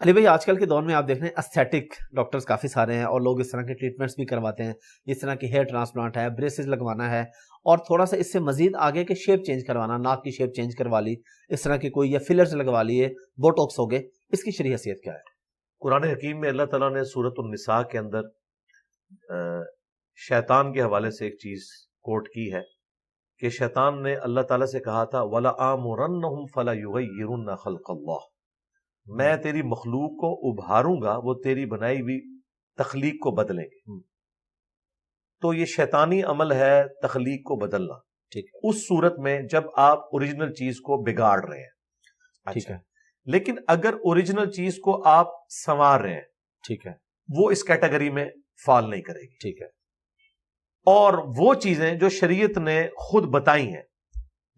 علی بھائی آج کل کے دور میں آپ دیکھ رہے ہیں استھیٹک ڈاکٹرز کافی سارے ہیں اور لوگ اس طرح کے ٹریٹمنٹس بھی کرواتے ہیں، جس طرح کی ہیئر ٹرانسپلانٹ ہے، بریسز لگوانا ہے، اور تھوڑا سا اس سے مزید آگے کے شیپ چینج کروانا، ناک کی شیپ چینج کروا لی اس طرح کی کوئی، یا فلرز لگوا لیے، بوٹوکس ہو گئے، اس کی شرعی حیثیت کیا ہے؟ قرآن حکیم میں اللہ تعالیٰ نے سورۃ النساء کے اندر شیطان کے حوالے سے ایک چیز کوٹ کی ہے کہ شیطان نے اللہ تعالیٰ سے کہا تھا وَلَآمُرَنَّهُمْ فَلَيُغَيِّرُنَّ خَلْقَ اللَّهِ، میں تیری مخلوق کو ابھاروں گا، وہ تیری بنائی ہوئی تخلیق کو بدلیں گے۔ تو یہ شیطانی عمل ہے تخلیق کو بدلنا، ٹھیک ہے، اس صورت میں جب آپ اوریجنل چیز کو بگاڑ رہے ہیں، ٹھیک ہے، لیکن اگر اوریجنل چیز کو آپ سنوار رہے ہیں، ٹھیک ہے، وہ اس کیٹیگری میں فال نہیں کرے گی۔ ٹھیک ہے، اور وہ چیزیں جو شریعت نے خود بتائی ہیں،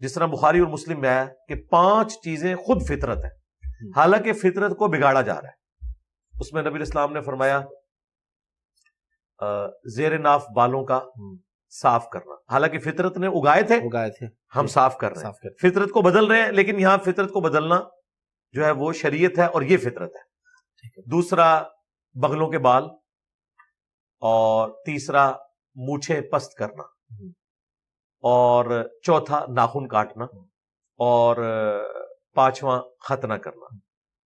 جس طرح بخاری اور مسلم میں آیا کہ 5 چیزیں خود فطرت ہیں، حالانکہ فطرت کو بگاڑا جا رہا ہے۔ اس میں نبی اسلام نے فرمایا زیر ناف بالوں کا صاف کرنا، حالانکہ فطرت نے اگائے تھے، ہم صاف کر رہے ہیں، فطرت کو بدل رہے ہیں، لیکن یہاں فطرت کو بدلنا جو ہے وہ شریعت ہے اور یہ فطرت ہے۔ دوسرا بغلوں کے بال، اور تیسرا مونچھیں پست کرنا، اور چوتھا ناخن کاٹنا، اور 5واں ختنہ کرنا۔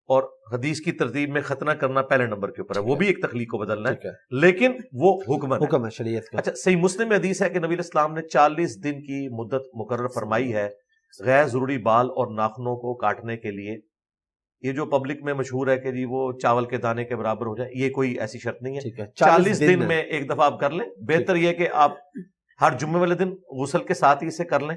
اور حدیث کی ترتیب میں ختنہ کرنا پہلے نمبر کے اوپر ہے، وہ بھی ایک تخلیق کو بدلنا ہے، لیکن وہ حکم ہے شریعت کا۔ اچھا، صحیح مسلم میں حدیث ہے کہ نبی اسلام نے 40 دن کی مدت مقرر فرمائی ہے غیر ضروری بال اور ناخنوں کو کاٹنے کے لیے۔ یہ جو پبلک میں مشہور ہے کہ جی وہ چاول کے دانے کے برابر ہو جائے، یہ کوئی ایسی شرط نہیں ہے۔ 40 دن میں ایک دفعہ آپ کر لیں، بہتر یہ کہ آپ ہر جمعے والے دن غسل کے ساتھ ہی اسے کر لیں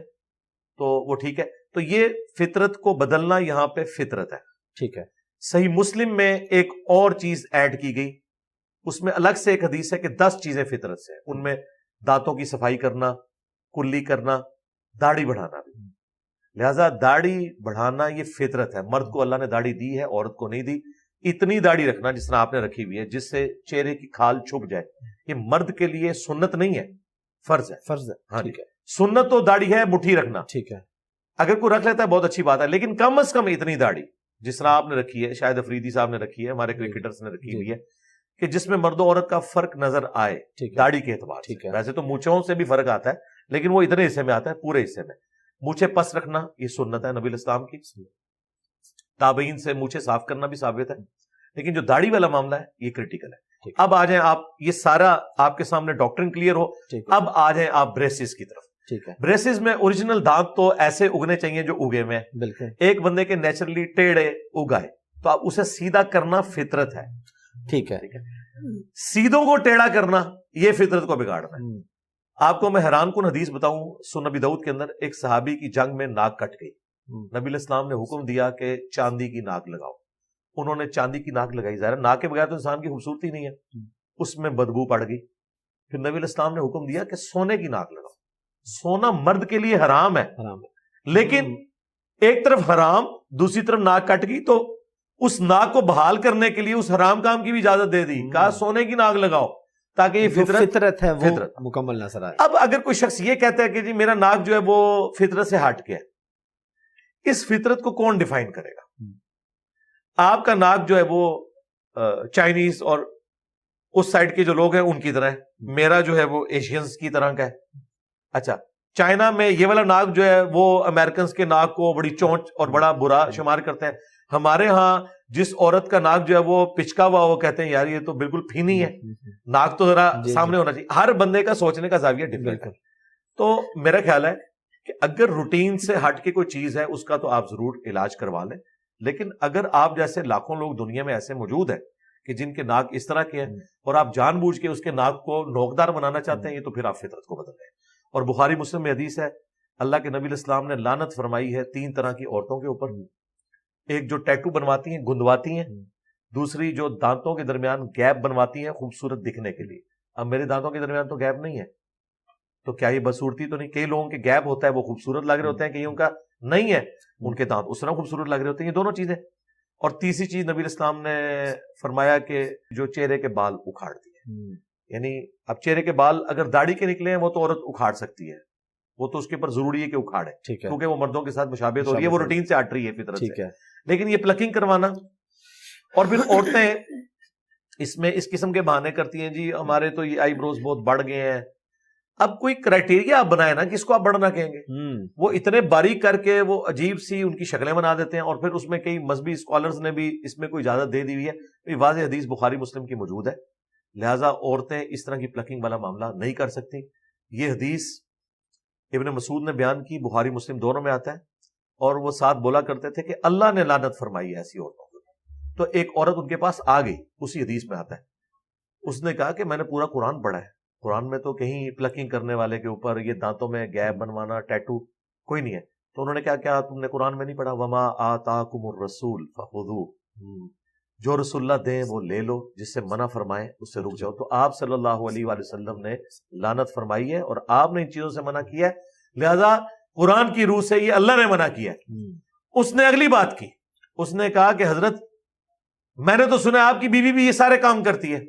تو وہ ٹھیک ہے۔ تو یہ فطرت کو بدلنا یہاں پہ فطرت ہے، ٹھیک ہے۔ صحیح مسلم میں ایک اور چیز ایڈ کی گئی، اس میں الگ سے ایک حدیث ہے کہ 10 چیزیں فطرت سے، ان میں دانتوں کی صفائی کرنا، کلی کرنا، داڑھی بڑھانا بھی۔ لہذا داڑھی بڑھانا یہ فطرت ہے، مرد کو اللہ نے داڑھی دی ہے، عورت کو نہیں دی۔ اتنی داڑھی رکھنا جس طرح آپ نے رکھی ہوئی ہے جس سے چہرے کی کھال چھپ جائے، یہ مرد کے لیے سنت نہیں ہے، فرض ہے۔ فرض ہے، ہاں ٹھیک ہے۔ سنت تو داڑھی ہے مٹھی رکھنا، ٹھیک ہے۔ اگر کوئی رکھ لیتا ہے بہت اچھی بات ہے، لیکن کم از کم اتنی داڑھی جس طرح آپ نے رکھی ہے، شاید افریدی صاحب نے رکھی ہے، ہمارے کرکٹرز نے رکھی ہوئی ہے، کہ جس میں مرد و عورت کا فرق نظر آئے داڑھی کے اعتبار سے۔ ویسے تو مونچھوں سے بھی فرق آتا ہے، لیکن وہ اتنے حصے میں آتا ہے، پورے حصے میں۔ مونچھیں پس رکھنا یہ سنت ہے نبی اسلام کی، تابعین سے مونچھیں صاف کرنا بھی ثابت ہے، لیکن جو داڑھی والا معاملہ ہے یہ کریٹیکل ہے۔ اب آ جائیں آپ، یہ سارا آپ کے سامنے ڈاکٹرن کلیئر ہو، اب آ جائیں آپ بریسز کی طرف۔ ٹھیک ہے۔ بریسز میں اوریجنل دانت تو ایسے اگنے چاہیے جو اگے ہوئے ہیں، بالکل۔ ایک بندے کے نیچرلی ٹیڑھے اگائے تو اب اسے سیدھا کرنا فطرت ہے، ٹھیک ہے۔ سیدھوں کو ٹیڑھا کرنا یہ فطرت کو بگاڑنا ہے۔ آپ کو میں حیران کن حدیث بتاؤں، سنن نبی داؤد کے اندر ایک صحابی کی جنگ میں ناک کٹ گئی، نبی اسلام نے حکم دیا کہ چاندی کی ناک لگاؤ، انہوں نے چاندی کی ناک لگائی، ظاہر ناک کے بغیر تو انسان کی خوبصورتی نہیں ہے، اس میں بدبو پڑ گئی۔ پھر نبی اسلام نے حکم دیا کہ سونے کی ناک لگاؤ، سونا مرد کے لیے حرام ہے، لیکن ایک طرف حرام دوسری طرف ناک کٹ گئی، تو اس ناک کو بحال کرنے کے لیے اس حرام کام کی بھی اجازت دے دی، کہا سونے کی ناک لگاؤ تاکہ یہ فطرت ہے وہ مکمل نظر آئے۔ اب اگر کوئی شخص یہ کہتا ہے کہ جی میرا ناک جو ہے وہ فطرت سے ہٹ گیا، اس فطرت کو کون ڈیفائن کرے گا؟ آپ کا ناک جو ہے وہ چائنیز اور اس سائڈ کے جو لوگ ہیں ان کی طرح ہے، میرا جو ہے وہ ایشینز کی طرح کا ہے۔ اچھا، چائنا میں یہ والا ناک جو ہے وہ امریکنز کے ناک کو بڑی چونچ اور بڑا برا شمار کرتے ہیں۔ ہمارے ہاں جس عورت کا ناک جو ہے وہ پچکا ہوا، وہ کہتے ہیں یار یہ تو بالکل پھینی ہے، ناک تو ذرا سامنے ہونا چاہیے۔ ہر بندے کا سوچنے کا زاویہ ڈفرینٹ ہے۔ تو میرا خیال ہے کہ اگر روٹین سے ہٹ کے کوئی چیز ہے اس کا تو آپ ضرور علاج کروا لیں، لیکن اگر آپ جیسے لاکھوں لوگ دنیا میں ایسے موجود ہیں کہ جن کے ناک اس طرح کے ہیں اور آپ جان بوجھ کے اس کے ناک کو نوکدار بنانا چاہتے ہیں، یہ تو پھر آپ فطرت کو بدل رہے ہیں۔ اور بخاری مسلم میں حدیث ہے، اللہ کے نبی اسلام نے لعنت فرمائی ہے 3 طرح کی عورتوں کے اوپر، ایک جو ٹیٹو بنواتی ہیں، گندواتی ہیں، دوسری جو دانتوں کے درمیان گیپ بنواتی ہیں خوبصورت دکھنے کے لیے۔ اب میرے دانتوں کے درمیان تو گیپ نہیں ہے، تو کیا یہ بدصورتی تو نہیں؟ کئی لوگوں کے گیپ ہوتا ہے وہ خوبصورت لگ رہے ہوتے ہیں، کئیوں کا نہیں ہے، ان کے دانت اس طرح خوبصورت لگ رہے ہوتے ہیں۔ یہ دونوں چیزیں۔ اور تیسری چیز نبی اسلام نے فرمایا کہ جو چہرے کے بال اکھاڑ دیے، یعنی اب چہرے کے بال اگر داڑھی کے نکلے ہیں وہ تو عورت اکھاڑ سکتی ہے، وہ تو اس کے اوپر ضروری ہے کہ اکھاڑے، کیونکہ وہ مردوں کے ساتھ مشابہت ہو رہی ہے، وہ روٹین سے ہٹ رہی ہے فطرت سے۔ لیکن یہ پلکنگ کروانا اور پھر عورتیں اس میں اس قسم کے بہانے کرتی ہیں، جی ہمارے تو یہ آئی بروز بہت بڑھ گئے ہیں. اب کوئی کرائٹیریا آپ بنائے نا کہ اس کو آپ بڑھنا کہیں گے. وہ اتنے باریک کر کے وہ عجیب سی ان کی شکلیں بنا دیتے ہیں، اور پھر اس میں کئی مذہبی اسکالرز نے بھی اس میں کوئی اجازت دے دی ہوئی ہے. واضح حدیث بخاری مسلم کی موجود ہے، لہٰذا عورتیں اس طرح کی پلکنگ والا معاملہ نہیں کر سکتی. یہ حدیث ابن مسعود نے بیان کی، بخاری مسلم دونوں میں آتا ہے، اور وہ ساتھ بولا کرتے تھے کہ اللہ نے لعنت فرمائی ہے ایسی عورتوں کو. تو ایک عورت ان کے پاس آ گئی، اسی حدیث میں آتا ہے، اس نے کہا کہ میں نے پورا قرآن پڑھا ہے، قرآن میں تو کہیں پلکنگ کرنے والے کے اوپر یہ دانتوں میں گیپ بنوانا، ٹیٹو کوئی نہیں ہے. تو انہوں نے کیا تم نے قرآن میں نہیں پڑھا وما آتاکم الرسول فخذوہ، جو رسول اللہ دیں وہ لے لو، جس سے منع فرمائیں اس سے رک جاؤ. تو آپ صلی اللہ علیہ وآلہ وسلم نے لعنت فرمائی ہے اور آپ نے ان چیزوں سے منع کیا ہے، لہذا قرآن کی روح سے یہ اللہ نے منع کیا ہے. اس نے اگلی بات کی، اس نے کہا کہ حضرت میں نے تو سنا آپ کی بیوی بھی یہ سارے کام کرتی ہے.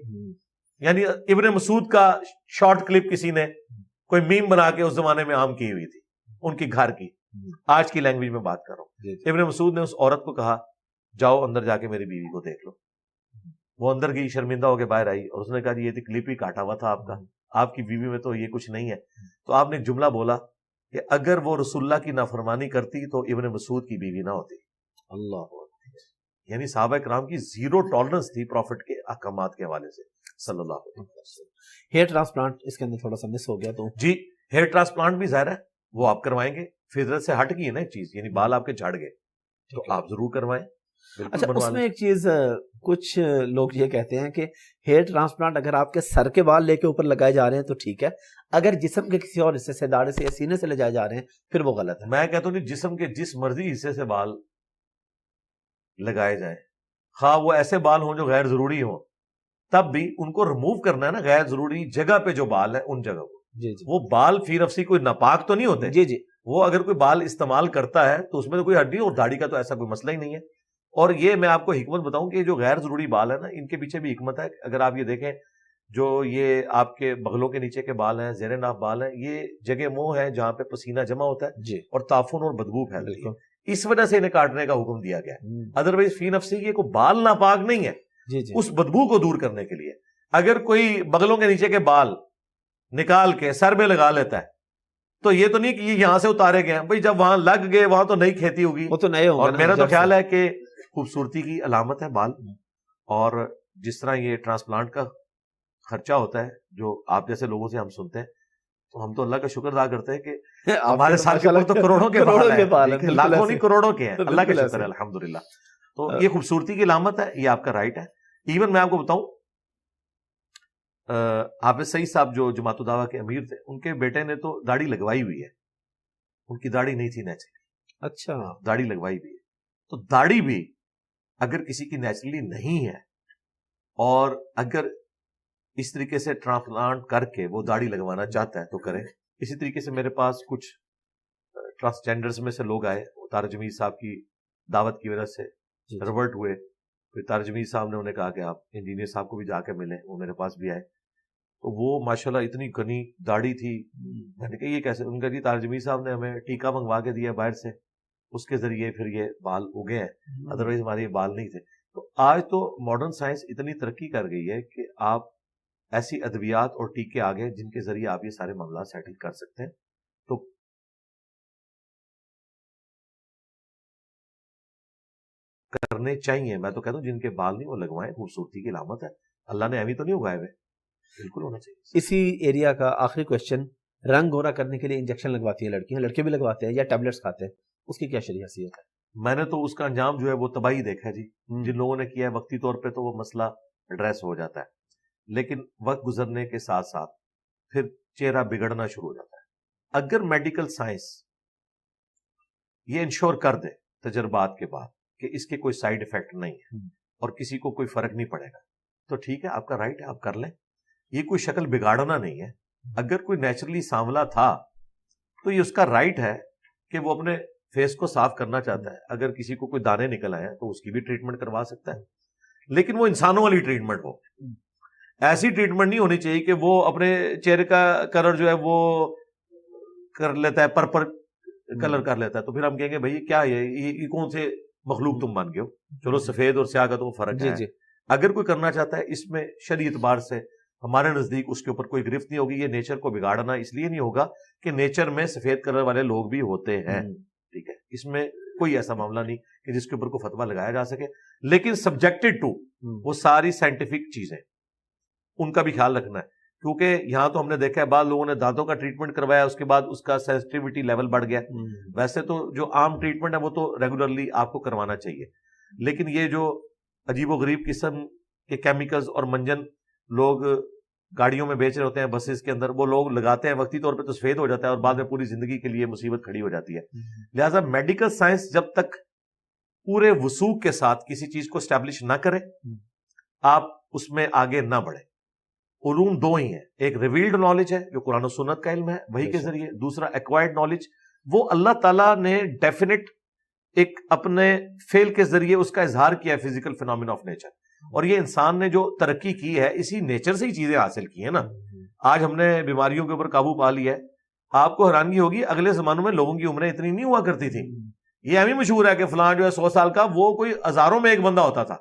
یعنی ابن مسعود کا شارٹ کلپ کسی نے کوئی میم بنا کے اس زمانے میں عام کی ہوئی تھی ان کی گھر کی، آج کی لینگویج میں بات کر رہا ہوں. ابن مسعود نے اس عورت کو کہا جاؤ اندر جا کے میری بیوی کو دیکھ لو. وہ اندر گئی، شرمندہ ہو کے باہر آئی، اور اس نے کہا یہ تو کلپ ہی کاٹا ہوا تھا آپ کا، آپ کی بیوی میں تو یہ کچھ نہیں ہے. تو آپ نے ایک جملہ بولا کہ اگر وہ رسول اللہ کی نافرمانی کرتی تو ابن مسعود کی بیوی نہ ہوتی. اللہ، یعنی صحابہ کرام کی زیرو ٹالرنس تھی پروفٹ کے احکامات کے حوالے سے صلی اللہ علیہ وسلم. ہیئر ٹرانسپلانٹ اس کے اندر تھوڑا سا مس ہو گیا. تو جی ہیئر ٹرانسپلانٹ بھی ظاہر ہے وہ آپ کروائیں گے، فطرت سے ہٹ گئی ہے نا ایک چیز، یعنی بال آپ کے جھڑ گئے تو آپ ضرور کروائیں. اچھا، اس میں ایک چیز کچھ لوگ یہ کہتے ہیں کہ ہیئر ٹرانسپلانٹ اگر آپ کے سر کے بال لے کے اوپر لگائے جا رہے ہیں تو ٹھیک ہے، اگر جسم کے کسی اور حصے سے، داڑھی سے یا سینے سے لے جائے جا رہے ہیں پھر وہ غلط ہے. میں کہتا ہوں جسم کے جس مرضی حصے سے بال لگائے جائیں، خواہ وہ ایسے بال ہوں جو غیر ضروری ہوں، تب بھی ان کو ریموو کرنا ہے نا. غیر ضروری جگہ پہ جو بال ہے ان جگہ کو، وہ بال فی نفسی کوئی ناپاک تو نہیں ہوتے. جی وہ اگر کوئی بال استعمال کرتا ہے تو اس میں تو کوئی ہڈی، اور داڑھی کا تو ایسا کوئی مسئلہ ہی نہیں ہے. اور یہ میں آپ کو حکمت بتاؤں کہ جو غیر ضروری بال ہے نا، ان کے پیچھے بھی حکمت ہے. اگر آپ یہ دیکھیں جو یہ آپ کے بغلوں کے نیچے کے بال ہیں، زیر ناف بال ہیں، یہ جگہ منہ ہے جہاں پہ پسینہ جمع ہوتا ہے اور تعفن اور بدبو پھیلتی ہے، اس وجہ سے انہیں کاٹنے کا حکم دیا گیا ہے. ادروائز فی نفسی یہ کوئی بال ناپاک نہیں ہے. اس بدبو کو دور کرنے کے لیے اگر کوئی بغلوں کے نیچے کے بال نکال کے سر میں لگا لیتا ہے تو یہ تو نہیں کہ یہ یہاں سے اتارے گئے ہیں، بھائی جب وہاں لگ گئے وہاں تو نئی کھیتی ہوگی، وہ تو نئے ہوں گے. اور میرا تو خیال ہے کہ خوبصورتی کی علامت ہے بال. اور جس طرح یہ ٹرانسپلانٹ کا خرچہ ہوتا ہے جو آپ جیسے لوگوں سے ہم سنتے ہیں، تو ہم تو اللہ کا شکر ادا کرتے ہیں کہ ہمارے ساتھ کے تو کروڑوں کے بال ہیں، لاکھوں نہیں کروڑوں کے ہیں. اللہ کا شکر ہے الحمدللہ. تو یہ خوبصورتی کی علامت ہے، یہ آپ کا رائٹ ہے. ایون میں آپ کو بتاؤں، حافظ سعید صاحب جو جماعت الدعوہ کے امیر تھے، ان کے بیٹے نے تو داڑھی لگوائی ہوئی ہے. ان کی داڑھی نہیں تھی نیچرلی. اچھا، داڑھی لگوائی ہوئی ہے. تو داڑھی بھی اگر کسی کی نیچرلی نہیں ہے اور اگر اس طریقے سے ٹرانسپلانٹ کر کے وہ داڑھی لگوانا چاہتا ہے تو کرے. اسی طریقے سے میرے پاس کچھ ٹرانسجینڈرز میں سے لوگ آئے، طارق جمیل صاحب کی دعوت کی وجہ سے ریورٹ ہوئے. پھر طارق جمیل صاحب نے انہیں کہا کہ آپ انجینئر صاحب کو بھی جا کے ملیں، وہ میرے پاس بھی آئے. تو وہ ماشاءاللہ اتنی گھنی داڑھی تھی. میں نے کہا یہ کیسے؟ ان کا جی طارق جمیل صاحب نے ہمیں ٹیکا منگوا کے دیا باہر سے، اس کے ذریعے پھر یہ بال اگے ہیں، ادروائز ہمارے یہ بال نہیں تھے. تو آج تو ماڈرن سائنس اتنی ترقی کر گئی ہے کہ آپ ایسی ادویات اور ٹیکے آ گئے جن کے ذریعے آپ یہ سارے معاملات سیٹل کر سکتے ہیں. تو کرنے چاہیے. میں تو کہتا ہوں جن کے بال نہیں وہ لگوائیں، خوبصورتی کی علامت ہے. اللہ نے ایویں تو نہیں اگائے ہوئے، بالکل ہونا چاہیے. اسی ایریا کا آخری کوشچن، رنگ گورا کرنے کے لیے انجیکشن لگواتی ہیں لڑکیاں، لڑکے بھی لگواتے ہیں یا ٹیبلٹس کھاتے ہیں، اس کی کیا شرعی حیثیت ہے؟ میں نے تو اس کا انجام جو ہے وہ تباہی دیکھا ہے جی. جن لوگوں نے کیا ہے وقتی طور پہ تو وہ مسئلہ ایڈریس ہو جاتا ہے، لیکن وقت گزرنے کے ساتھ ساتھ پھر چہرہ بگڑنا شروع ہو جاتا ہے. اگر میڈیکل سائنس یہ انشور کر دے تجربات کے بعد کہ اس کے کوئی سائیڈ ایفیکٹ نہیں ہے اور کسی کو کوئی فرق نہیں پڑے گا تو ٹھیک ہے، آپ کا رائٹ ہے، آپ کر لیں. یہ کوئی شکل بگاڑنا نہیں ہے. اگر کوئی نیچرلی سانولا تھا تو یہ اس کا رائٹ ہے کہ وہ اپنے فیس کو صاف کرنا چاہتا ہے. اگر کسی کو کوئی دانے نکل آئے ہیں تو اس کی بھی ٹریٹمنٹ کروا سکتا ہے، لیکن وہ انسانوں والی ٹریٹمنٹ ہو. ایسی ٹریٹمنٹ نہیں ہونی چاہیے کہ وہ اپنے چہرے کا کلر جو ہے وہ کر لیتا ہے، پرپل کلر کر لیتا ہے. تو پھر ہم کہیں گے بھائی کیا یہ کون سے مخلوق تم بن گئے ہو. چلو سفید اور سیاہ کا تو فرق ہے. جی اگر کوئی کرنا چاہتا ہے اس میں شرعی اعتبار سے ہمارے نزدیک اس کے اوپر کوئی گرفت نہیں ہوگی. یہ نیچر کو بگاڑنا اس لیے نہیں ہوگا کہ نیچر میں سفید کلر والے لوگ بھی ہوتے ہیں, ٹھیک ہے, اس میں کوئی ایسا معاملہ نہیں کہ جس کے اوپر کوئی فتویٰ لگایا جا سکے. لیکن سبجیکٹڈ ٹو وہ ساری سائنٹیفک چیزیں, ان کا بھی خیال رکھنا ہے. کیونکہ یہاں تو ہم نے دیکھا ہے بعض لوگوں نے دانتوں کا ٹریٹمنٹ کروایا, اس کے بعد اس کا سینسٹیوٹی لیول بڑھ گیا. ویسے تو جو عام ٹریٹمنٹ ہے وہ تو ریگولرلی آپ کو کروانا چاہیے, لیکن یہ جو عجیب و غریب قسم کے کیمیکلز اور منجن لوگ گاڑیوں میں بیچ رہے ہوتے ہیں, بسز کے اندر, وہ لوگ لگاتے ہیں, وقتی طور پہ تو سفید ہو جاتا ہے اور بعد میں پوری زندگی کے لیے مصیبت کھڑی ہو جاتی ہے. لہٰذا میڈیکل سائنس جب تک پورے وثوق کے ساتھ کسی چیز کو اسٹیبلش نہ کرے, آپ اس میں آگے نہ بڑھیں. علوم دو ہی ہیں, ایک ریویلڈ نالج ہے جو قرآن و سنت کا علم ہے وہی کے ذریعے, دوسرا ایکوائرڈ نالج, وہ اللہ تعالیٰ نے ڈیفینٹ ایک اپنے فعل کے ذریعے اس کا اظہار کیا ہے, فزیکل فینومینا آف نیچر. اور یہ انسان نے جو ترقی کی ہے اسی نیچر سے ہی چیزیں حاصل کی ہیں نا. آج ہم نے بیماریوں کے اوپر قابو پا لیا ہے. آپ کو حیرانگی ہوگی اگلے زمانوں میں لوگوں کی عمریں اتنی نہیں ہوا کرتی تھی. یہ ہمیں مشہور ہے کہ فلاں جو ہے 100 سال کا, وہ کوئی ہزاروں میں ایک بندہ ہوتا تھا.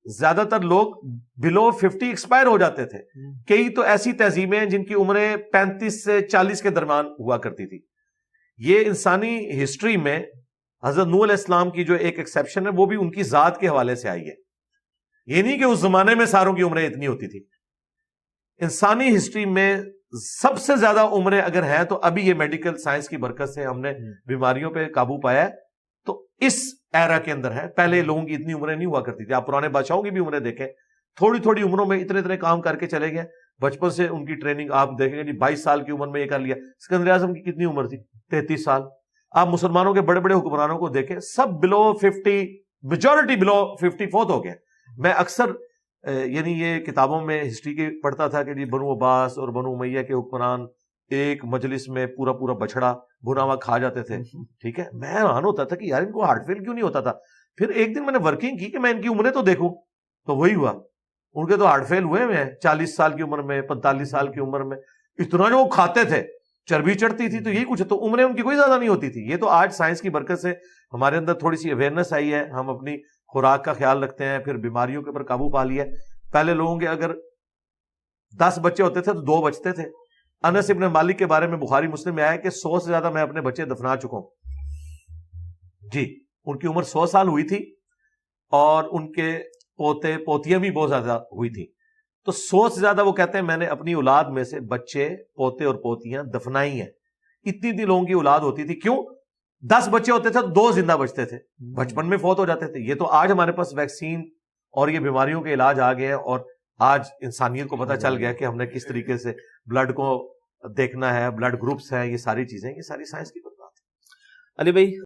زیادہ تر لوگ بلو 50 ایکسپائر ہو جاتے تھے. کئی تو ایسی تہذیبیں ہیں جن کی عمریں 35 سے 40 کے درمیان ہوا کرتی تھی. یہ انسانی ہسٹری میں حضرت نوح علیہ السلام کی جو ایک ایکسیپشن ہے وہ بھی ان کی ذات کے حوالے سے آئی ہے. یہ نہیں کہ اس زمانے میں ساروں کی عمریں اتنی ہوتی تھی. انسانی ہسٹری میں سب سے زیادہ عمریں اگر ہیں تو ابھی یہ میڈیکل سائنس کی برکت سے ہم نے بیماریوں پہ قابو پایا ہے, تو اس ایرا کے اندر ہے. پہلے لوگوں کی اتنی عمریں نہیں ہوا کرتی تھی. آپ پرانے بادشاہوں کی بھی عمریں دیکھیں, تھوڑی تھوڑی عمروں میں اتنے اتنے کام کر کے چلے گئے. بچپن سے ان کی ٹریننگ آپ دیکھیں گے, 22 سال کی عمر میں یہ کر لیا. سکندر اعظم کی کتنی عمر تھی؟ 33 سال. آپ مسلمانوں کے بڑے بڑے حکمرانوں کو دیکھیں, سب بلو 50, میجورٹی بلو 50 فوت ہو گئے. میں اکثر یعنی یہ کتابوں میں ہسٹری کی پڑھتا تھا کہ جی بنو عباس اور بنو امیہ کے حکمران ایک مجلس میں پورا پورا بچڑا بھنا ہوا کھا جاتے تھے. ٹھیک ہے, میں حیران ہوتا تھا کہ یار ان کو ہارٹ فیل کیوں نہیں ہوتا تھا. پھر ایک دن میں نے ورکنگ کی کہ میں ان کی عمریں تو دیکھوں, تو وہی ہوا. ان کے تو ہارٹ فیل ہوئے ہیں 40 سال کی عمر میں, 45 سال کی عمر میں. اتنا جو وہ کھاتے تھے, چربی چڑھتی تھی, تو یہی کچھ, تو عمریں ان کی کوئی زیادہ نہیں ہوتی تھی. یہ تو آج سائنس کی برکت سے ہمارے اندر تھوڑی سی اویئرنیس آئی ہے, ہم اپنی خوراک کا خیال رکھتے ہیں, پھر بیماریوں کے اوپر قابو پا لیا. پہلے لوگوں کے اگر 10 بچے ہوتے تھے تو 2 بچتے تھے. انس ابن مالک کے بارے میں بخاری مسلم میں آیا کہ 100 سے زیادہ میں اپنے بچے دفنا چکا ہوں. جی, ان کی عمر 100 سال ہوئی تھی اور ان کے پوتے پوتیاں بھی بہت زیادہ ہوئی تھی. تو 100 سے زیادہ وہ کہتے ہیں میں نے اپنی اولاد میں سے بچے پوتے اور پوتیاں دفنائی ہیں. اتنی اتنی لوگوں کی اولاد ہوتی تھی. کیوں؟ 10 بچے ہوتے تھے 2 زندہ بچتے تھے, بچپن میں فوت ہو جاتے تھے. یہ تو آج ہمارے پاس ویکسین اور یہ بیماریوں کے علاج آ گئے ہیں, اور آج انسانیت کو پتہ چل گیا کہ ہم نے کس طریقے سے بلڈ کو دیکھنا ہے, بلڈ گروپس ہیں, یہ ساری چیزیں, یہ ساری سائنس کی بات ہے. علی بھائی